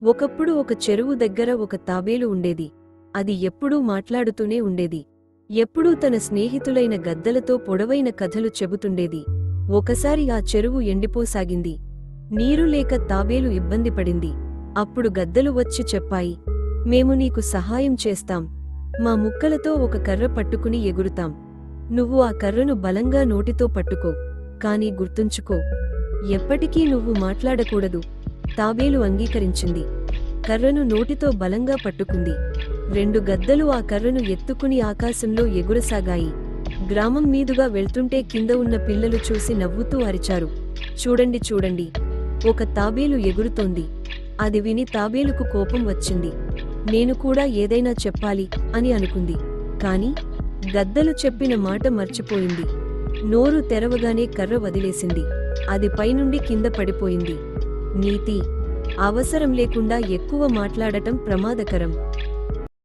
ఒకప్పుడు ఒక చెరువు దగ్గర ఒక తాబేలు ఉండేది. అది ఎప్పుడూ మాట్లాడుతూనే ఉండేది. ఎప్పుడూ తన స్నేహితులైన గద్దలతో పొడవైన కథలు చెబుతుండేది. ఒకసారి ఆ చెరువు ఎండిపోసాగింది. నీరు లేక తాబేలు ఇబ్బంది పడింది. అప్పుడు గద్దలు వచ్చి చెప్పాయి, మేము నీకు సహాయం చేస్తాం. మా ముక్కలతో ఒక కర్ర పట్టుకుని ఎగురుతాం. నువ్వు ఆ కర్రను బలంగా నోటితో పట్టుకో. కాని గుర్తుంచుకో, ఎప్పటికీ నువ్వు మాట్లాడకూడదు. తాబేలు అంగీకరించింది. కర్రను నోటితో బలంగా పట్టుకుంది. 2 గద్దలు ఆ కర్రను ఎత్తుకుని ఆకాశంలో ఎగురసాగాయి. గ్రామం మీదుగా వెళ్తుంటే కింద ఉన్న పిల్లలు చూసి నవ్వుతూ అరిచారు, చూడండి చూడండి, ఒక తాబేలు ఎగురుతోంది. అది విని తాబేలుకు కోపం వచ్చింది. నేను కూడా ఏదైనా చెప్పాలి అని అనుకుంది. కాని గద్దలు చెప్పిన మాట మర్చిపోయింది. నోరు తెరవగానే కర్ర వదిలేసింది. అది పైనుండి కింద పడిపోయింది. నీతి: అవసరం లేకుండా ఎక్కువ మాట్లాడటం ప్రమాదకరం.